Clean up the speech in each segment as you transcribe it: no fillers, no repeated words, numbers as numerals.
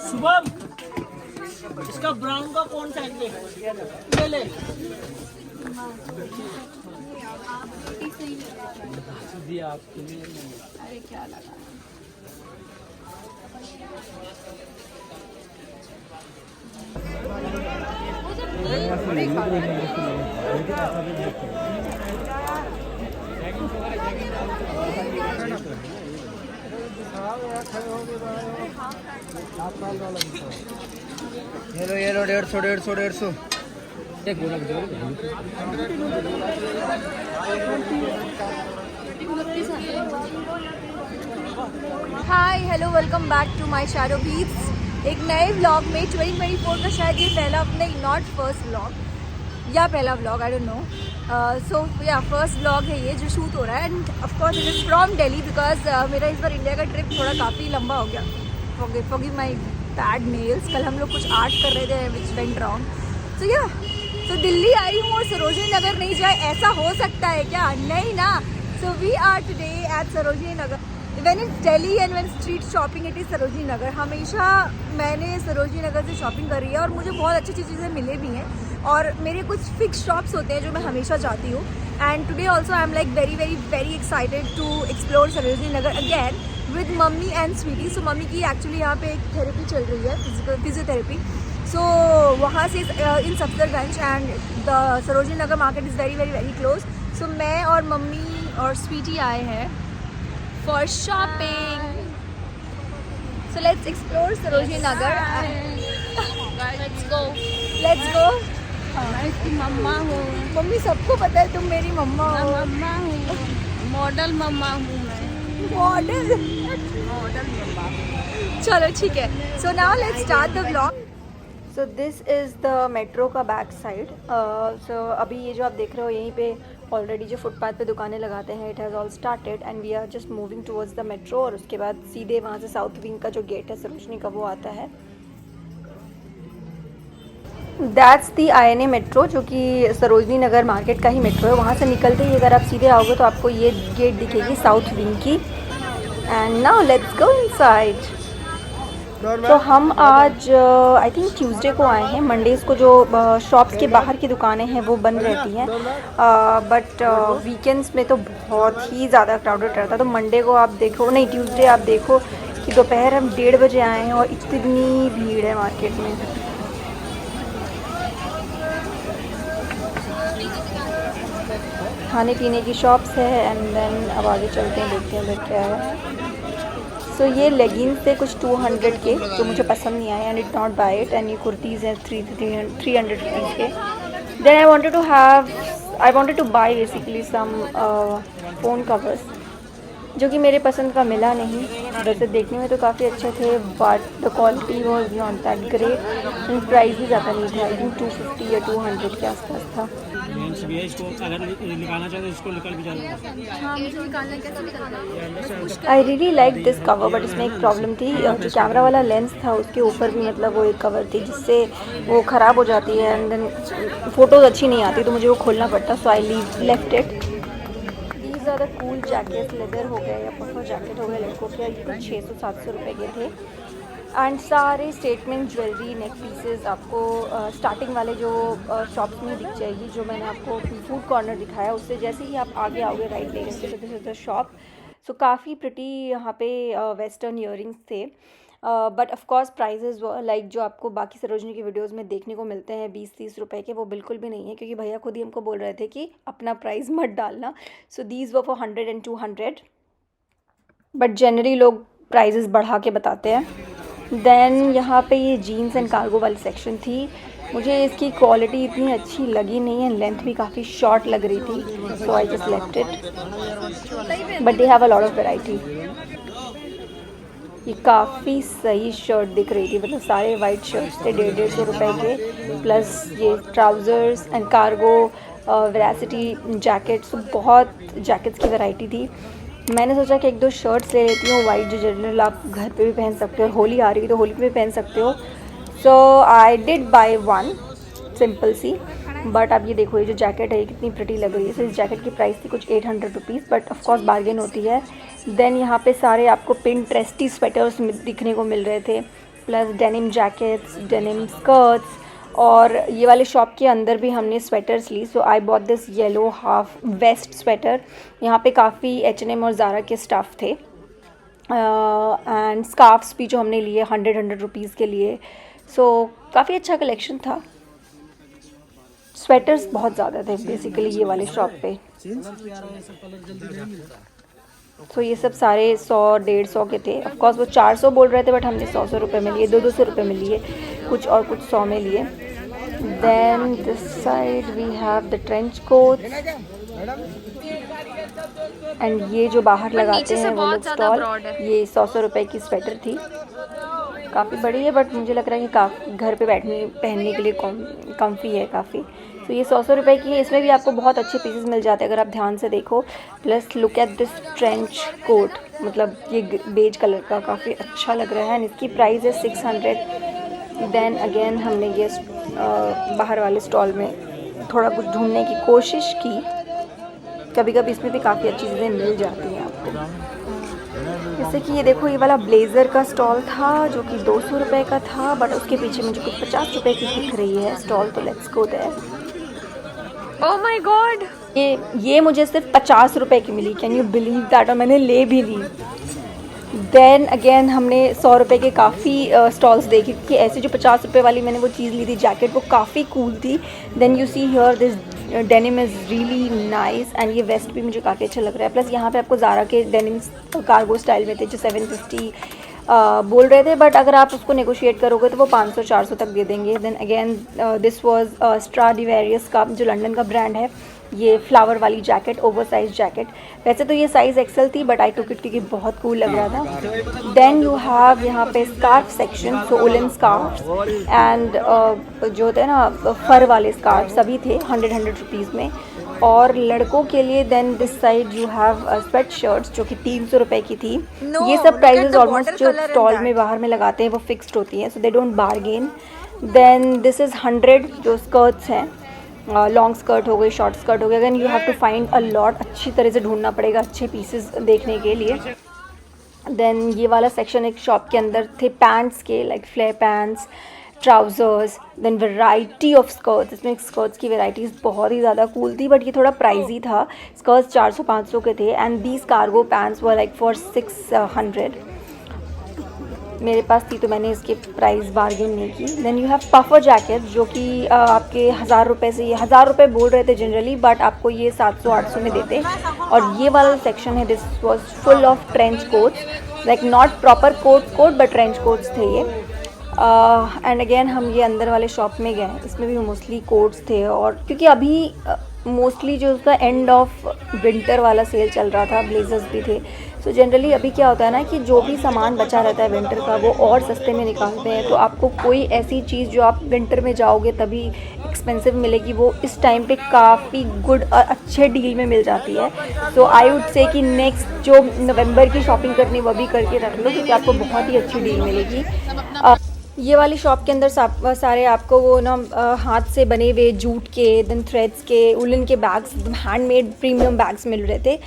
शुभम, इसका ब्राउन का कौन सा है? ले ले। दिया आपके लिए। अरे क्या लगा? ये लो 150 hi hello welcome back to my shadow beats. एक नए व्लॉग में 2024 का शायद ये पहला, नहीं नॉट फर्स्ट व्लॉग या पहला व्लॉग, आई डोंट नो। सो या फर्स्ट व्लॉग है ये जो शूट हो रहा है। End of course it is from Delhi because मेरा इस बार इंडिया का ट्रिप थोड़ा काफ़ी लंबा हो गया। Forgive my bad nails. कल हम लोग कुछ आर्ट कर रहे थे विच वेंट रॉन्ग। सो या तो दिल्ली आई हूँ और सरोजनी नगर नहीं जाए, ऐसा हो सकता है क्या? नहीं ना। So we are today at Sarojini Nagar. When it's Delhi and when street shopping it is Sarojini Nagar. हमेशा मैंने सरोजनी नगर से शॉपिंग करी है और मुझे बहुत अच्छी अच्छी चीज़ें मिले भी हैं और मेरे कुछ फिक्स शॉप्स होते हैं जो मैं हमेशा जाती हूँ। And today also I am like very excited to explore Sarojini Nagar again with mummy and Sweety. So mummy की एक्चुअली यहाँ पे एक थेरेपी चल रही है, फिजियोथेरेपी। सो वहाँ से in Safdarjung and the Sarojini Nagar market is very close. So मैं और मम्मी और स्वीटी आए हैं for shopping. So let's explore Sarojini Nagar. Let's go. Let's go. मैं इसकी मम्मा हूँ। मम्मी सबको पता है तुम मेरी मम्मा मैं हो। मम्मा हूँ, मॉडल मम्मा हूँ मैं। मॉडल मम्मा। चलो ठीक है। So now let's start the vlog. So this is the metro का बैक साइड। So अभी ये जो आप देख रहे हो यहीं पे ऑलरेडी जो फुटपाथ पे दुकानें लगाते हैं, it has all started and we are just moving towards the metro. और उसके बाद सीधे वहाँ से साउथ विंग का जो गेट है सरोजनी का वो आता है। दैट्स दी INA मेट्रो जो कि सरोजनी नगर मार्केट का ही मेट्रो है। वहाँ से निकलते ही अगर आप सीधे आओगे तो आपको ये गेट दिखेगी साउथ विंग की। And now let's go inside. तो हम आज आई थिंक ट्यूसडे को आए हैं। मंडेज़ को जो शॉप्स के बाहर की दुकानें हैं वो बंद रहती हैं, बट वीकेंड्स में तो बहुत ही ज़्यादा क्राउडेड रहता है। तो मंडे को आप देखो, नहीं ट्यूसडे आप देखो कि दोपहर हम 1:30 बजे आए हैं और इतनी भीड़ है मार्केट में। खाने पीने की शॉप्स है एंड देन अब आगे चलते हैं, देखते हैं उधर क्या है। सो ये लेगिंग्स थे कुछ 200 के जो मुझे पसंद नहीं आए and it not buy it. And ये कुर्तीज़ हैं 300 रुपीज़ के। Then I wanted to buy basically some phone covers जो कि मेरे पसंद का मिला नहीं। वैसे देखने में तो काफ़ी अच्छे थे but the quality was not that great and price भी ज़्यादा नहीं था। आई थिंक 250 या 200 के आसपास था। इसको अगर निकालना चाहे तो इसको निकल भी जाएगा। हाँ, मुझे निकालना कैसे निकालना? I really like this cover but इसमें एक प्रॉब्लम थी, जो कैमरा वाला लेंस था उसके ऊपर भी मतलब वो एक कवर थी जिससे वो ख़राब हो जाती है एंड देन फ़ोटोज़ अच्छी नहीं आती तो मुझे वो खोलना पड़ता। So I left it. These are the cool jacket, leather हो गए या पफर जैकेट हो गए लड़कों के, ये कुछ 600-700 रुपये के थे। एंड सारे स्टेटमेंट ज्वेलरी नेक पीसेस आपको स्टार्टिंग वाले जो शॉप्स में दिख जाएगी। जो मैंने आपको फूड कॉर्नर दिखाया उससे जैसे ही आप आगे आओगे राइट लेके तो this is the shop. So काफ़ी प्रिटी यहाँ पे वेस्टर्न ईयरिंग्स थे but of course prices like जो आपको बाकी सरोजनी की वीडियोज़ में देखने को मिलते हैं 20-30 रुपए के, वो बिल्कुल भी नहीं है क्योंकि भैया खुद ही हमको बोल रहे थे कि अपना प्राइस मत डालना। So these were for 100 and 200 but generally लोग प्राइजेस बढ़ा के बताते हैं। देन यहाँ पे ये जीन्स एंड कार्गो वाली सेक्शन थी। मुझे इसकी क्वालिटी इतनी अच्छी लगी नहीं है, लेंथ भी काफ़ी शॉर्ट लग रही थी। So I just left it but they have a lot of variety. ये काफ़ी सही शर्ट दिख रही थी, मतलब सारे वाइट शर्ट्स थे 150-150 रुपए के, प्लस ये trousers and cargo veracity jackets, बहुत जैकेट्स की वैरायटी थी। मैंने सोचा कि 1-2 शर्ट्स ले लेती हूँ वाइट जो जनरल आप घर पे भी पहन सकते हो, होली आ रही है तो होली पे भी पहन सकते हो। So I did buy one simple सी बट अब ये देखो, ये जो जैकेट है ये कितनी प्रिटी लग रही है। सो इस जैकेट की प्राइस थी कुछ 800 रुपीज़, बट ऑफकोर्स बार्गेन होती है। देन यहाँ पे सारे आपको पिंटरेस्टी स्वेटर्स दिखने को मिल रहे थे, plus denim jackets, denim skirts, और ये वाले शॉप के अंदर भी हमने स्वेटर्स ली। So I bought this yellow half vest sweater. यहाँ पे काफ़ी H&M और ज़ारा के स्टफ़ थे, एंड स्कार्फ्स भी जो हमने लिए 100 रुपीज़ के लिए। सो काफ़ी अच्छा कलेक्शन था। स्वेटर्स बहुत ज़्यादा थे बेसिकली ये वाले शॉप पे। तो ये सब सारे 100-150 के थे। ऑफकोर्स वो 400 बोल रहे थे, बट हमने 100 रुपये में लिए, 200 रुपये में लिए कुछ, और कुछ 100 में लिए। Then this side we have the trench coat, and ये जो बाहर लगाते हैं वो लोग स्टॉल, ये 100 रुपये की स्वेटर थी, काफ़ी बड़ी है, बट मुझे लग रहा है कि काफ़ी घर पे पहनने के लिए कम्फी है काफ़ी। तो ये 100 रुपये की है। इसमें भी आपको बहुत अच्छे पीसेस मिल जाते हैं अगर आप ध्यान से देखो। Plus look at this trench coat, मतलब ये बेज कलर का काफ़ी अच्छा लग रहा है, एंड इसकी प्राइस है 600। देन अगेन हमने ये बाहर वाले स्टॉल में थोड़ा कुछ ढूंढने की कोशिश की। कभी कभी इसमें भी काफ़ी अच्छी चीज़ें मिल जाती हैं आपको। जैसे कि ये देखो, ये वाला ब्लेज़र का स्टॉल था जो कि 200 रुपये का था, बट उसके पीछे मुझे कुछ 50 रुपये की दिख रही है स्टॉल। तो let's go there. Oh my God, ये मुझे सिर्फ 50 रुपये की मिली। Can you believe that? और मैंने ले भी ली। देन अगेन हमने 100 रुपये के काफ़ी स्टॉल्स देखे, कि ऐसे जो 50 रुपये वाली मैंने वो चीज़ ली थी जैकेट, वो काफ़ी कूल थी। Then you see here this denim is really nice, and ये वेस्ट भी मुझे काफ़ी अच्छा लग रहा है। प्लस यहाँ पे आपको ज़ारा के डेनिम कार्गो स्टाइल में थे जो 750 बोल रहे थे, बट अगर आप उसको नेगोशिएट करोगे तो वो 500-400 तक दे देंगे। देन अगेन दिस वाज स्ट्राडिवेरियस का, जो लंदन का ब्रांड है, ये फ्लावर वाली जैकेट, ओवर साइज जैकेट। वैसे तो ये साइज़ एक्सेल थी, बट आई टुक इट क्योंकि बहुत कूल लग रहा था। देन यू हैव यहाँ पे scarf section, so woollen scarf and जो होते हैं ना फर वाले स्कार्फ, सभी थे 100 रुपीज़ में। और लड़कों के लिए then this side you have sweatshirts जो कि 300 रुपये की थी। ये सब प्राइजेस ऑलमोस्ट जो स्टॉल में बाहर में लगाते हैं वो फिक्स्ड होती हैं, so they don't bargain. Then this is 100 जो स्कर्ट्स हैं, लॉन्ग स्कर्ट हो गई, शॉर्ट स्कर्ट हो गई। Again you have to find a lot, अच्छी तरह से ढूंढना पड़ेगा अच्छे पीसेस देखने के लिए। देन ये वाला सेक्शन एक शॉप के अंदर थे पैंट्स के, like flare pants, trousers, then variety of skirts. इसमें स्कर्ट्स की वैराइटीज़ बहुत ही ज़्यादा कूल थी, बट ये थोड़ा प्राइजी था। स्कर्ट्स 400-500 के थे, and these cargo pants were like for 600। मेरे पास थी तो मैंने इसके प्राइस बार्गेन नहीं की। Then you have puffer jacket जो कि आपके 1000 रुपये से, ये 1000 रुपये बोल रहे थे जनरली, बट आपको ये 700-800 में देते। और ये वाला सेक्शन है, this was full of trench coats, like not proper coat but trench coats थे ये। एंड अगेन हम ये अंदर वाले शॉप में गए, इसमें भी मोस्टली कोट्स थे। और क्योंकि अभी मोस्टली जो उसका एंड ऑफ विंटर वाला सेल चल रहा था, ब्लेजर्स भी थे। सो जनरली अभी क्या होता है ना कि जो भी सामान बचा रहता है विंटर का वो और सस्ते में निकालते हैं, तो आपको कोई ऐसी चीज़ जो आप विंटर में जाओगे तभी एक्सपेंसिव मिलेगी, वो इस टाइम पे काफ़ी गुड और अच्छे डील में मिल जाती है। सो आई वुड से कि नेक्स्ट जो नवंबर की शॉपिंग करनी वो भी करके रख लो, क्योंकि आपको बहुत ही अच्छी डील मिलेगी। ये वाली शॉप के अंदर सारे आपको वो ना हाथ से बने हुए जूट के, देन थ्रेड्स के, वुलन के बैग्स, हैंडमेड प्रीमियम बैग्स मिल रहे थे।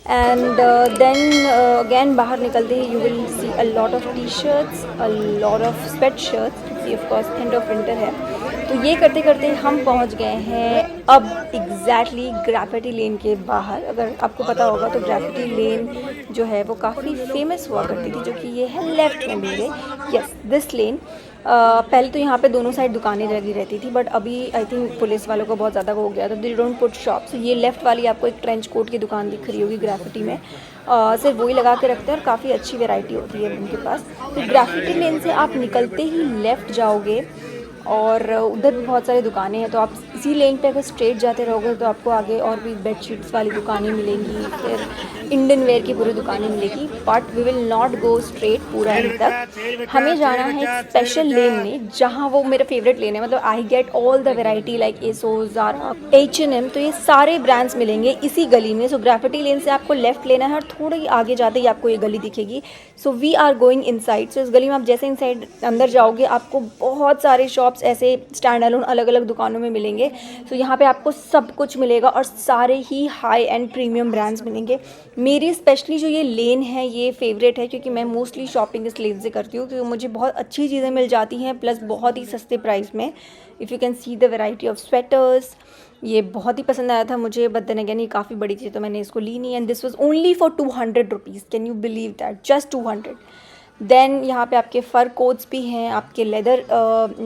एंड देन अगेन बाहर निकलते ही you will see a lot of T shirts, a lot of sweatshirts, क्योंकि of course end of winter है। तो ये करते करते हम पहुंच गए हैं अब एग्जैक्टली ग्रेफिटी लेन के बाहर। अगर आपको पता होगा तो ग्रेफिटी लेन जो है वो काफ़ी फेमस हुआ करती थी, जो कि ये है लेफ़्ट में मेरे, यस दिस लेन। पहले तो यहाँ पे दोनों साइड दुकानें लगी रहती थी, बट अभी आई थिंक पुलिस वालों को बहुत ज़्यादा हो गया, तो दे डोंट पुट शॉप्स। ये लेफ़्ट वाली आपको एक ट्रेंच कोट की दुकान दिख रही होगी ग्रेफिटी में, सिर्फ वही लगा के रखते हैं और काफ़ी अच्छी वैरायटी होती है उनके पास। तो ग्रेफिटी लेन से आप निकलते ही लेफ़्ट जाओगे और उधर भी बहुत सारी दुकानें हैं, तो आप इसी लेन पे अगर स्ट्रेट जाते रहोगे तो आपको आगे और भी बेडशीट्स वाली दुकानें मिलेंगी, फिर इंडियन वेयर की पूरी दुकानें मिलेगी, but we will not go straight पूरा एंड तक। हमें जाना है एक स्पेशल लेन में जहाँ वो मेरा फेवरेट लेन है, मतलब I get all the variety like ASOS, Zara, H&M, तो ये सारे ब्रांड्स मिलेंगे इसी गली में। सो ग्राफिटी लेन से आपको लेफ्ट लेना है और थोड़ा ही आगे जाते ही आपको ये गली दिखेगी। So we are going inside. So इस गली में आप जैसे इनसाइड अंदर जाओगे आपको बहुत सारे शॉप्स ऐसे स्टैंड अलोन अलग अलग दुकानों में मिलेंगे। सो यहाँ पे आपको सब कुछ मिलेगा और सारे ही हाई एंड प्रीमियम ब्रांड्स मिलेंगे। मेरी स्पेशली जो ये लेन है ये फेवरेट है क्योंकि मैं मोस्टली शॉपिंग इस लेन से करती हूँ, क्योंकि मुझे बहुत अच्छी चीज़ें मिल जाती हैं प्लस बहुत ही सस्ते प्राइस में। If you can see the variety of sweaters, ये बहुत ही पसंद आया था मुझे, बट देन अगेन ये काफ़ी बड़ी चीज़ तो मैंने इसको ली नहीं। And this was only for 200 rupees, can you believe that, just 200। देन यहाँ पे आपके फ़र कोट्स भी हैं, आपके लेदर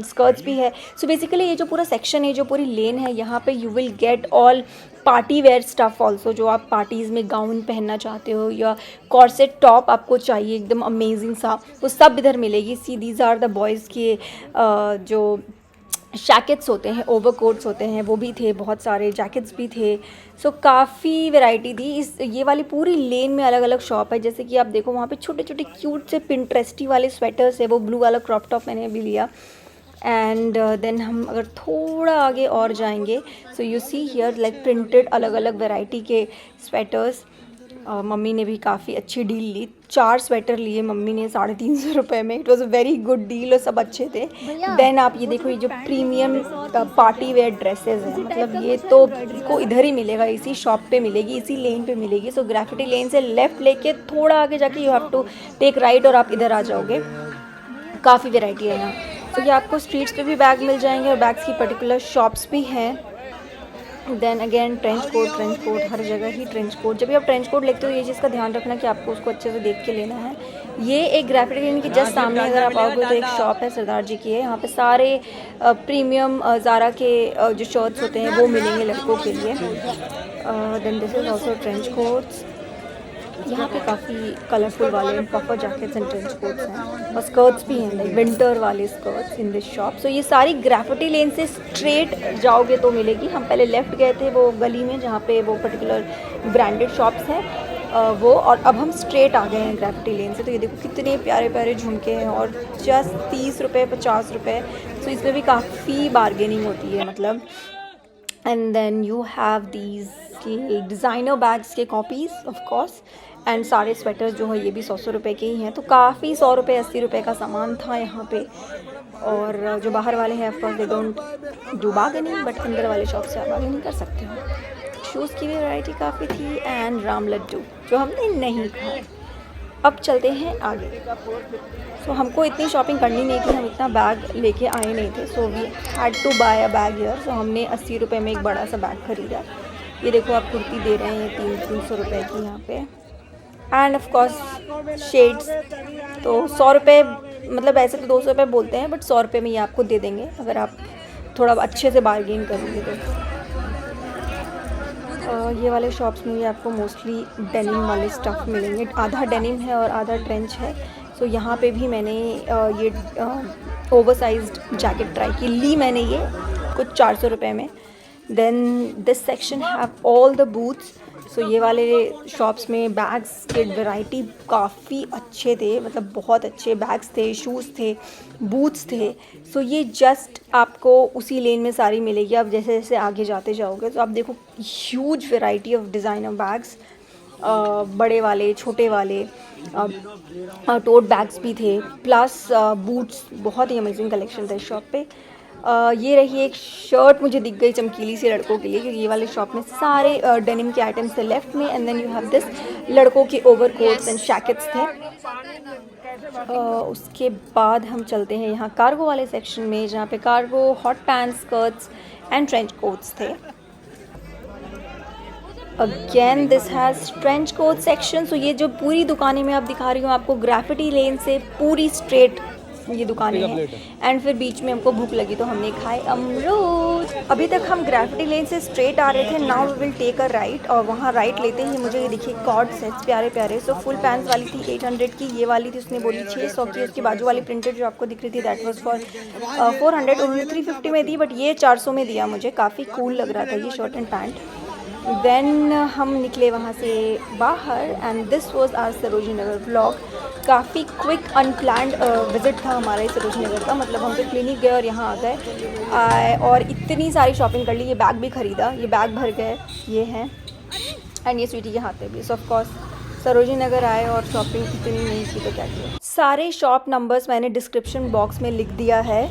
स्कर्ट्स भी है। सो बेसिकली ये जो पूरा सेक्शन है, जो पूरी लेन है, यहाँ पे you will get all party wear stuff also, जो आप पार्टीज़ में गाउन पहनना चाहते हो या कॉर्सेट टॉप आपको चाहिए एकदम अमेजिंग सा, वो सब इधर मिलेगी। See these are the boys के जो जैकेट्स होते हैं, ओवरकोट्स होते हैं, वो भी थे, बहुत सारे जैकेट्स भी थे। सो काफ़ी वैरायटी थी। इस ये वाली पूरी लेन में अलग अलग शॉप है। जैसे कि आप देखो वहाँ पे छोटे छोटे क्यूट से पिंट्रेस्टी वाले स्वेटर्स है, वो ब्लू वाला क्रॉप टॉप मैंने अभी लिया। एंड देन हम अगर थोड़ा आगे और जाएंगे, so you see here like printed अलग अलग वैरायटी के स्वेटर्स। मम्मी ने भी काफ़ी अच्छी डील ली, 4 स्वेटर लिए मम्मी ने 350 रुपये में। It was a very good deal और सब अच्छे थे। देन आप ये देखो, ये जो प्रीमियम पार्टी वेयर ड्रेसेस हैं, मतलब ये तो इसको इधर ही मिलेगा, इसी शॉप पे मिलेगी, इसी लेन पे मिलेगी। सो ग्राफिटी लेन से लेफ़्ट लेके थोड़ा आगे जाके you have to take right और आप इधर आ जाओगे। काफ़ी वेराइटी है यहाँ। तो ये आपको स्ट्रीट्स पे भी बैग मिल जाएंगे और बैग्स की पर्टिकुलर शॉप्स भी हैं। देन अगेन ट्रेंच कोट, हर जगह ही ट्रेंच कोट। जब भी आप ट्रेंच कोट लेते हो ये चीज़ का ध्यान रखना कि आपको उसको अच्छे से देख के लेना है। ये एक ग्राफिटी लेन के जस्ट सामने अगर आप आओगे तो एक शॉप है, सरदार जी की है। यहाँ पे सारे प्रीमियम ज़ारा के जो शर्ट्स होते हैं वो मिलेंगे लड़कों के लिए। Then this is also trench coats. यहाँ पे काफ़ी कलरफुल वाले puffer jackets and trench coats हैं और स्कर्ट्स भी हैं, लाइक विंटर वाले skirts in this shop. So ये सारी ग्राफिटी लेन से स्ट्रेट जाओगे तो मिलेगी। हम पहले लेफ़्ट गए थे वो गली में जहाँ पे वो पर्टिकुलर ब्रांडेड शॉप्स हैं वो, और अब हम स्ट्रेट आ गए हैं ग्राफिटी लेन से। तो ये देखो कितने प्यारे प्यारे झुमके हैं और जस्ट 30 रुपये 50 रुपये। सो इसमें भी काफ़ी बार्गेनिंग होती है मतलब। And then you have these designer bags के कॉपीज़ ऑफ कोर्स। एंड सारे स्वेटर्स जो है ये भी 100 रुपये के ही हैं। तो काफ़ी 100 रुपये 80 रुपये का सामान था यहाँ पे। और जो बाहर वाले हैं of course they don't do bargaining, but अंदर वाले शॉप से आप बार्गेनिंग कर सकते हो। शूज़ की भी वैरायटी काफ़ी थी एंड राम लड्डू जो हमने नहीं खाए। अब चलते हैं आगे। सो हमको इतनी शॉपिंग करनी नहीं थी, हम इतना बैग लेके आए नहीं थे। So we had to buy a bag here. So हमने 80 रुपये में एक बड़ा सा बैग ख़रीदा। ये देखो आप कुर्ती दे रहे हैं 300 रुपये की यहाँ पे। एंड ऑफ कोर्स शेड्स तो 100 रुपये, मतलब ऐसे तो 200 रुपये बोलते हैं, बट 100 रुपये में ये आपको दे देंगे अगर आप थोड़ा अच्छे से बार्गेन करेंगे तो। ये वाले शॉप्स में ये आपको मोस्टली डेनिम वाले स्टफ़ मिलेंगे। आधा डेनिम है और आधा ट्रेंच है। सो यहाँ पे भी मैंने ये ओवरसाइज्ड जैकेट ट्राई की, ली मैंने ये कुछ 400 रुपये में। Then this section have all the boots. So ये वाले शॉप्स में बैग्स के वैरायटी काफ़ी अच्छे थे, मतलब बहुत अच्छे बैग्स थे, शूज़ थे, बूट्स थे। सो ये जस्ट आपको उसी लेन में सारी मिलेगी। आप जैसे जैसे आगे जाते जाओगे तो आप देखो huge variety of designer bags, बड़े वाले छोटे वाले टोट बैग्स भी थे, प्लस बूट्स। बहुत ही अमेजिंग कलेक्शन था इस शॉप पे। ये रही एक शर्ट मुझे दिख गई चमकीली सी लड़कों के लिए, क्योंकि ये वाले शॉप में सारे डेनिम के आइटम्स थे लेफ्ट में। And then you have this लड़कों के ओवरकोट्स एंड जैकेट्स थे। उसके बाद हम चलते हैं यहाँ कार्गो वाले सेक्शन में, जहाँ पे cargo, hot pants, skirts and trench coats थे। Again this has trench coat section. So ये जो पूरी दुकानें मैं आप दिखा रही हूँ आपको ग्राफिटी लेन से पूरी स्ट्रेट ये दुकानें हैं। एंड फिर बीच में हमको भूख लगी तो हमने खाए अमरूद। अभी तक हम ग्राफिटी लेन से स्ट्रेट आ रहे थे, now we will take a right. और वहाँ राइट लेते ही मुझे ये देखिए कॉर्ड सेट्स प्यारे प्यारे। सो फुल पैंट्स वाली थी 800 की, ये वाली थी उसने बोली 600 की। उसकी बाजू वाली प्रिंटेड जो आपको दिख रही थी दैट वाज फॉर 400, उन्होंने 350 में दी, बट ये 400 में दिया मुझे। काफ़ी कूल लग रहा था ये शर्ट एंड पैंट। देन हम निकले वहाँ से बाहर and this was our Sarojini Nagar vlog. काफ़ी क्विक अनप्लान्ड विज़िट था हमारा इस सरोजनी नगर का, मतलब हम तो क्लिनिक गए और यहाँ आ गए और इतनी सारी शॉपिंग कर ली। ये बैग भी ख़रीदा, ये बैग भर गए, ये हैं एंड ये स्वीटी के हाथ में भी। सो ऑफ कोर्स सरोजनी नगर आए और शॉपिंग इतनी नहीं की तो क्या किया। सारे शॉप नंबर्स मैंने डिस्क्रिप्शन बॉक्स में लिख दिया है।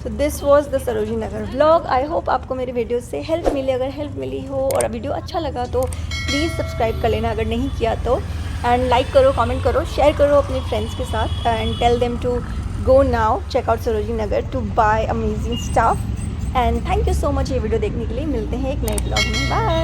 So this was the Sarojini Nagar vlog. I hope आपको मेरे वीडियो से हेल्प मिली। अगर हेल्प मिली हो और वीडियो अच्छा लगा तो प्लीज़ सब्सक्राइब कर लेना अगर नहीं किया तो, एंड लाइक करो, कमेंट करो, शेयर करो अपने फ्रेंड्स के साथ and tell them to go now check out Sarojini Nagar to buy amazing stuff. And thank you so much ये वीडियो देखने के लिए। मिलते हैं एक नए ब्लॉग में। बाय।